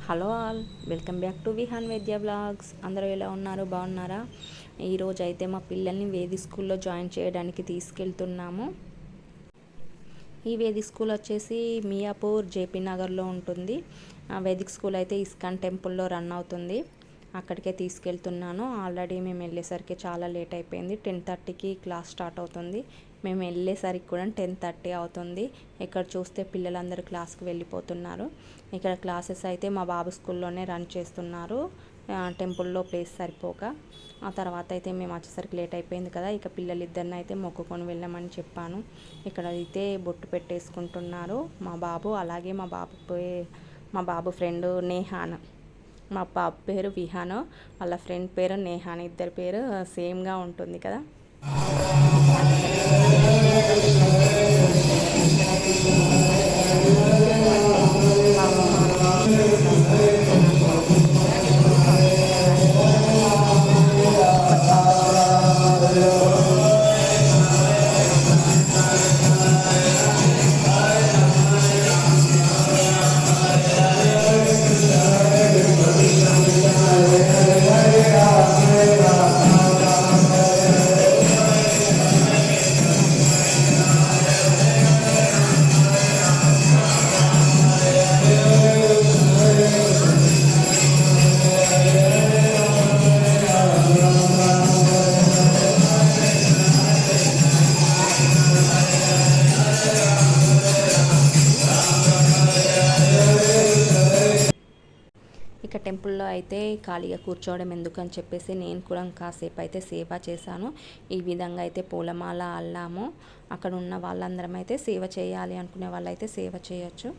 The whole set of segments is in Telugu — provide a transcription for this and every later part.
Hello all, welcome back to Vihaan Vidya blogs. అందరూ ఎలా ఉన్నారు? బాగున్నారా? ఈరోజు అయితే మా పిల్లల్ని వేదిక్ స్కూల్లో జాయిన్ చేయడానికి తీసుకెళ్తున్నాము. ఈ వేదిక్ స్కూల్ వచ్చేసి మియాపూర్ జేపీ నగర్లో ఉంటుంది. వేదిక్ స్కూల్ అయితే ఇస్కాన్ టెంపుల్లో రన్ అవుతుంది. అక్కడికే తీసుకెళ్తున్నాను. ఆల్రెడీ మేము వెళ్ళేసరికి చాలా లేట్ అయిపోయింది. 10:30కి క్లాస్ స్టార్ట్ అవుతుంది. మేము వెళ్ళేసరికి కూడా 10:30 అవుతుంది. ఇక్కడ చూస్తే పిల్లలందరూ క్లాస్కి వెళ్ళిపోతున్నారు. ఇక్కడ క్లాసెస్ అయితే మా బాబు స్కూల్లోనే రన్ చేస్తున్నారు. టెంపుల్లో ప్లేస్ సరిపోక ఆ తర్వాత అయితే మేము వచ్చేసరికి లేట్ అయిపోయింది కదా. ఇక పిల్లలిద్దరిని అయితే మొక్కుకొని వెళ్ళామని చెప్పాను. ఇక్కడ అయితే బొట్టు పెట్టేసుకుంటున్నారు మా బాబు, అలాగే మా బాబు ఫ్రెండ్ నేహాన్. మా పాప పేరు విహాన్, వాళ్ళ ఫ్రెండ్ పేరు నేహాన్. ఇద్దరి పేరు సేమ్గా ఉంటుంది కదా. ఇక టెంపుల్లో అయితే ఖాళీగా కూర్చోవడం ఎందుకని చెప్పేసి నేను కూడా కాసేపు అయితే సేవ చేశాను. ఈ విధంగా అయితే పూలమాల అల్లాము. అక్కడ ఉన్న వాళ్ళందరం అయితే సేవ చేయాలి అనుకునే వాళ్ళైతే సేవ చేయొచ్చు.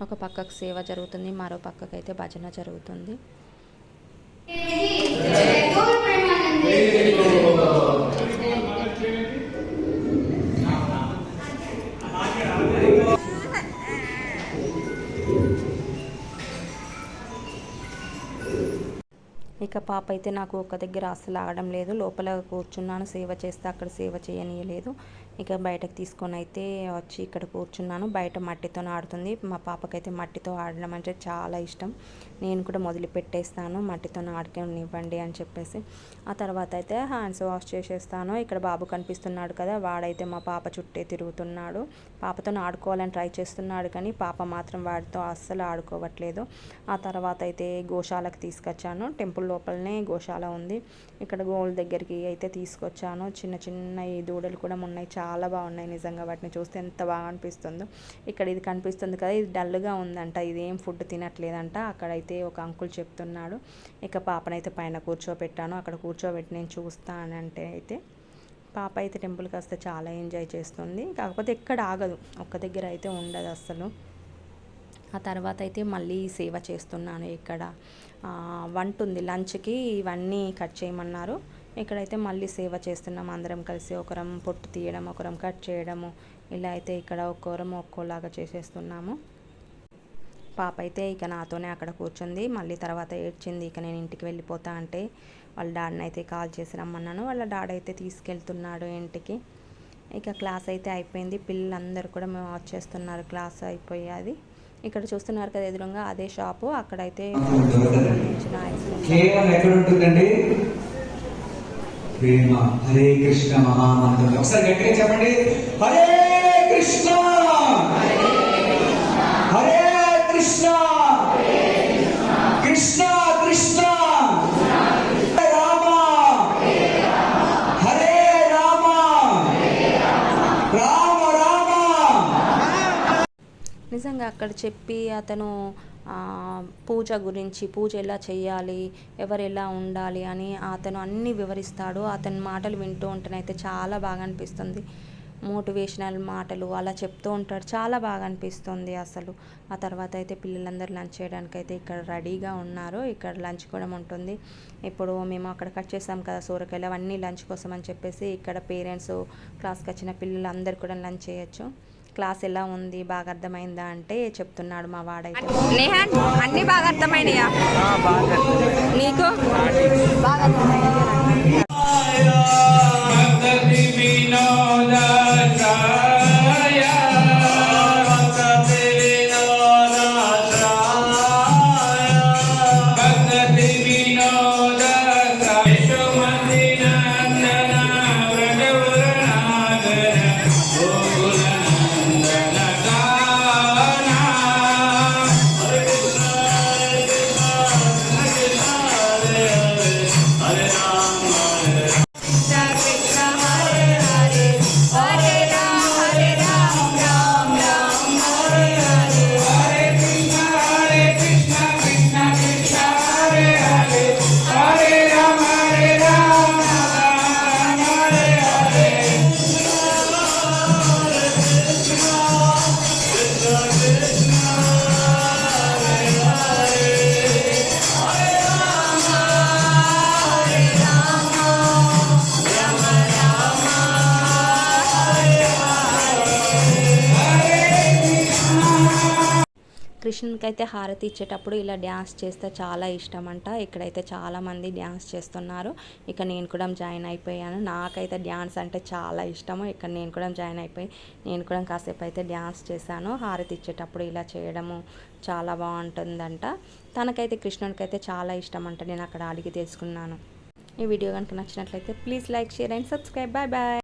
ఒక పక్కకు సేవ జరుగుతుంది, మరో పక్కకు అయితే భజన జరుగుతుంది. ఇక పాప అయితే నాకు ఒక దగ్గర అస్సలు ఆగడం లేదు. లోపల కూర్చున్నాను సేవ చేస్తే, అక్కడ సేవ చేయనీయలేదు. ఇక బయటకు తీసుకొని అయితే వచ్చి ఇక్కడ కూర్చున్నాను. బయట మట్టితో ఆడుతుంది. మా పాపకైతే మట్టితో ఆడడం అంటే చాలా ఇష్టం. నేను కూడా మొదలుపెట్టేస్తాను, మట్టితో ఆడుకోనివ్వండి అని చెప్పేసి. ఆ తర్వాత అయితే హ్యాండ్స్ వాష్ చేసేస్తాను. ఇక్కడ బాబు కనిపిస్తున్నాడు కదా, వాడైతే మా పాప చుట్టే తిరుగుతున్నాడు. పాపతో ఆడుకోవాలని ట్రై చేస్తున్నాడు కానీ పాప మాత్రం వాడితో అస్సలు ఆడుకోవట్లేదు. ఆ తర్వాత అయితే గోశాలకు తీసుకొచ్చాను. టెంపుల్ లోపలనే గోశాల ఉంది. ఇక్కడ గోల్ దగ్గరికి అయితే తీసుకొచ్చాను. చిన్న చిన్న ఈ దూడలు కూడా ఉన్నాయి, చాలా బాగున్నాయి నిజంగా. వాటిని చూస్తే ఎంత బాగా అనిపిస్తుందో. ఇక్కడ ఇది కనిపిస్తుంది కదా, ఇది డల్గా ఉందంట, ఇది ఏం ఫుడ్ తినట్లేదంట. అక్కడైతే ఒక అంకుల్ చెప్తున్నాడు. ఇక పాపనైతే పైన కూర్చోబెట్టాను. అక్కడ కూర్చోబెట్టి నేను చూస్తానంటే అయితే పాప అయితే టెంపుల్కి వస్తే చాలా ఎంజాయ్ చేస్తుంది. కాకపోతే ఎక్కడ ఆగదు, ఒక్క దగ్గర అయితే ఉండదు అస్సలు. ఆ తర్వాత అయితే మళ్ళీ సేవ చేస్తున్నాను. ఇక్కడ వంట ఉంది, లంచ్కి ఇవన్నీ కట్ చేయమన్నారు. ఇక్కడైతే మళ్ళీ సేవ చేస్తున్నాం అందరం కలిసి. ఒకరం పొట్టు తీయడం, ఒకరం కట్ చేయడము, ఇలా అయితే ఇక్కడ ఒక్కొరం ఒక్కోలాగా చేసేస్తున్నాము. పాప అయితే ఇక నాతోనే అక్కడ కూర్చుంది. మళ్ళీ తర్వాత ఏడ్చింది. ఇక నేను ఇంటికి వెళ్ళిపోతా అంటే వాళ్ళ డాడీని అయితే కాల్ చేసి రమ్మన్నాను. వాళ్ళ డాడీ అయితే తీసుకెళ్తున్నాడు ఇంటికి. ఇక క్లాస్ అయితే అయిపోయింది. పిల్లలందరూ కూడా మేము వచ్చేస్తున్నారు క్లాస్ అయిపోయేది. ఇక్కడ చూస్తున్నారు కదా ఎదురుగా అదే షాపు. అక్కడైతే ప్రేమ హరే కృష్ణ మహామంత్రం ఒకసారి గట్టిగా చెప్పండి. హరే కృష్ణ హరే కృష్ణ కృష్ణ కృష్ణ రామ హరే రామ రామ రామ. నిజంగా అక్కడ చెప్పి అతను పూజ గురించి, పూజ ఎలా చేయాలి, ఎవరు ఎలా ఉండాలి అని అతను అన్నీ వివరిస్తాడు. అతని మాటలు వింటూ ఉంటేనైతే చాలా బాగా అనిపిస్తుంది. మోటివేషనల్ మాటలు అలా చెప్తూ ఉంటాడు, చాలా బాగా అనిపిస్తుంది అసలు. ఆ తర్వాత అయితే పిల్లలందరూ లంచ్ చేయడానికి అయితే ఇక్కడ రెడీగా ఉన్నారు. ఇక్కడ లంచ్ కూడా ఉంటుంది. ఇప్పుడు మేము అక్కడ కట్ చేసాం కదా సోరకాయలు, అవన్నీ లంచ్ కోసం అని చెప్పేసి ఇక్కడ పేరెంట్స్, క్లాస్కి వచ్చిన పిల్లలందరూ కూడా లంచ్ చేయొచ్చు. క్లాస్ ఎలా ఉంది, బాగా అర్థమైందా అంటే చెప్తున్నాడు మా వాడైతే. నేహాన్ అన్ని బాగా అర్థమైనయా నీకు? బాగా అర్థమైంది. కృష్ణునికి అయితే హారతి ఇచ్చేటప్పుడు ఇలా డ్యాన్స్ చేస్తే చాలా ఇష్టం అంట. ఇక్కడైతే చాలామంది డ్యాన్స్ చేస్తున్నారు. ఇక నేను కూడా జాయిన్ అయిపోయాను. నాకైతే డ్యాన్స్ అంటే చాలా ఇష్టము. ఇక్కడ నేను కూడా జాయిన్ అయిపోయి నేను కూడా కాసేపు అయితే డ్యాన్స్ చేశాను. హారతి ఇచ్చేటప్పుడు ఇలా చేయడము చాలా బాగుంటుందంట. తనకైతే కృష్ణునికి అయితే చాలా ఇష్టం అంట. నేను అక్కడ అడిగి తెలుసుకున్నాను. ఈ వీడియో కనుక నచ్చినట్లయితే please like, share and subscribe. Bye bye.